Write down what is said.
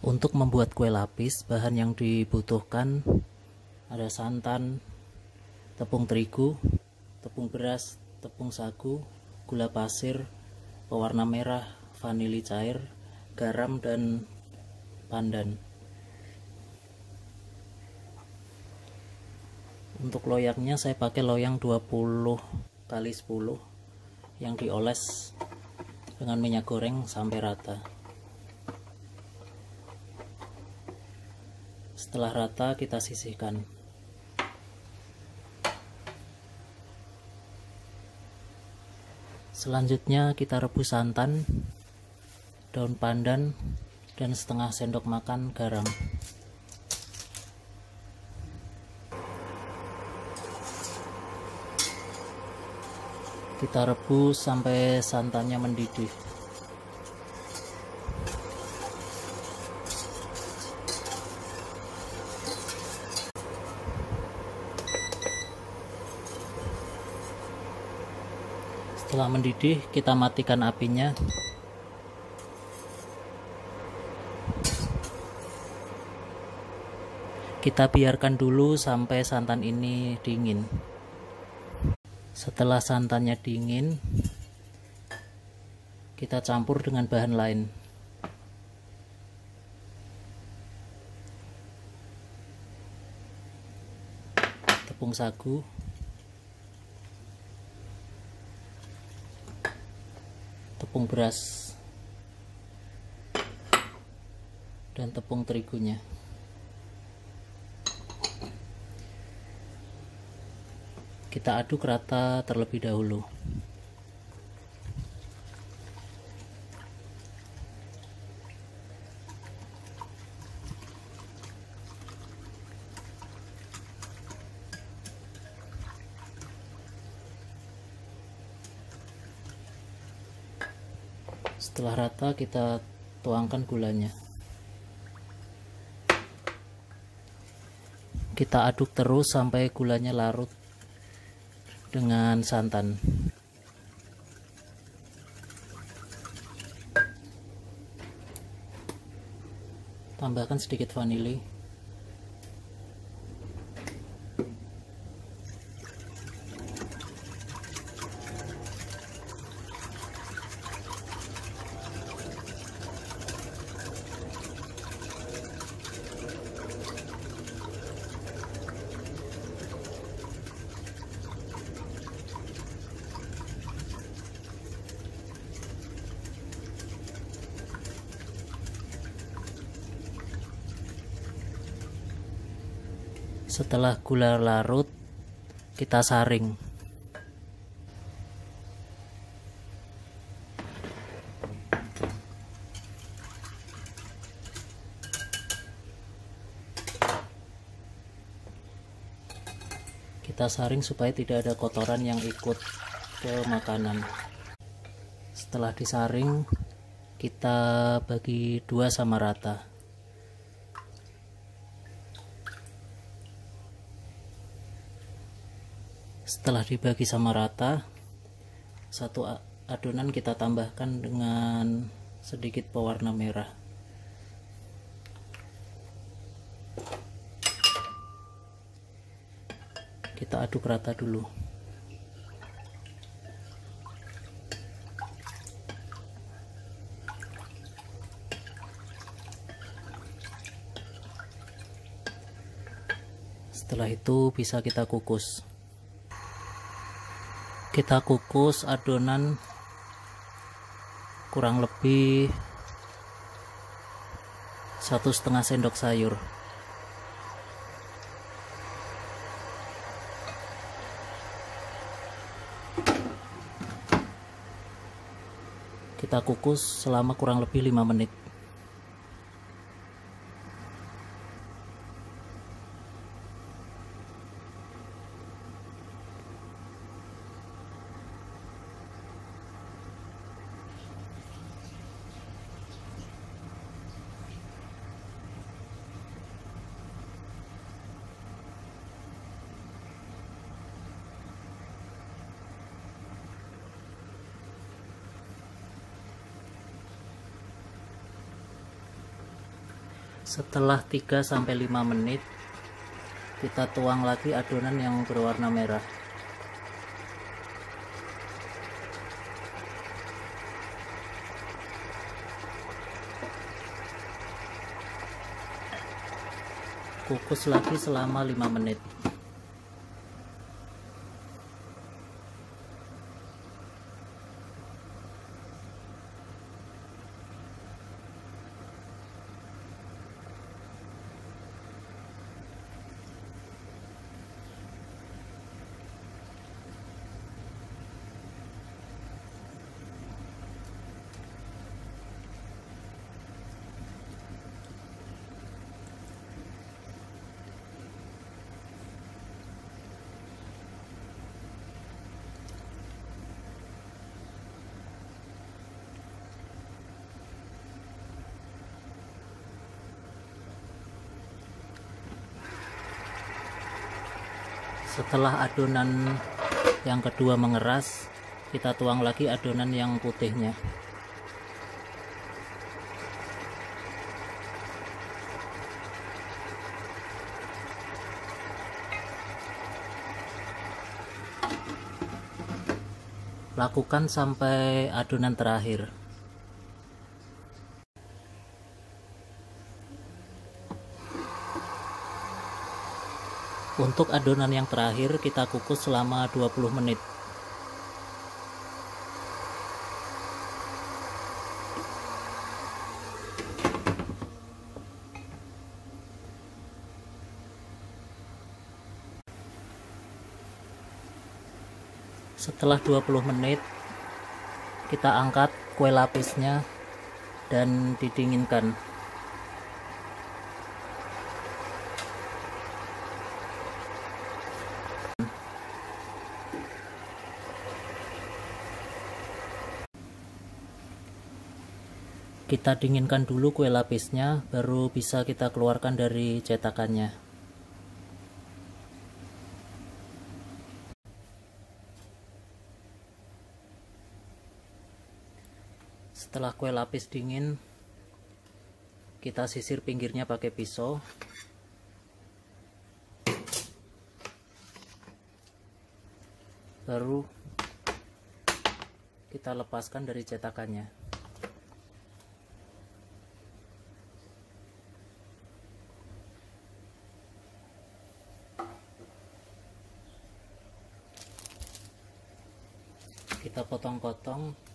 Untuk membuat kue lapis, bahan yang dibutuhkan ada santan, tepung terigu, tepung beras, tepung sagu, gula pasir, pewarna merah, vanili cair, garam, dan pandan. Untuk loyangnya saya pakai loyang 20 kali 10 yang dioles dengan minyak goreng sampai rata. Setelah rata kita sisihkan. Selanjutnya kita rebus santan, daun pandan, dan setengah sendok makan garam. Kita rebus sampai santannya mendidih. Setelah mendidih, kita matikan apinya. Kita biarkan dulu sampai santan ini dingin. Setelah santannya dingin, kita campur dengan bahan lain. Tepung sagu, tepung beras, dan tepung terigunya. Kita aduk rata terlebih dahulu. Setelah rata, kita tuangkan gulanya. Kita aduk terus sampai gulanya larut dengan santan. Tambahkan sedikit vanili. Setelah gula larut, kita saring. Kita saring supaya tidak ada kotoran yang ikut ke makanan. Setelah disaring, kita bagi dua sama rata. Setelah dibagi sama rata, satu adonan kita tambahkan dengan sedikit pewarna merah. Kita aduk rata dulu. Setelah itu bisa kita kukus. Kita kukus adonan kurang lebih 1,5 sendok sayur. Kita kukus selama kurang lebih 5 menit. Setelah 3-5 menit kita tuang lagi adonan yang berwarna merah. Kukus lagi selama 5 menit. Setelah adonan yang kedua mengeras, kita tuang lagi adonan yang putihnya. Lakukan sampai adonan terakhir. Untuk adonan yang terakhir kita kukus selama 20 menit. Setelah 20 menit kita angkat kue lapisnya dan didinginkan. Kita dinginkan dulu kue lapisnya, baru bisa kita keluarkan dari cetakannya. Setelah kue lapis dingin, kita sisir pinggirnya pakai pisau. Baru kita lepaskan dari cetakannya. Kita potong-potong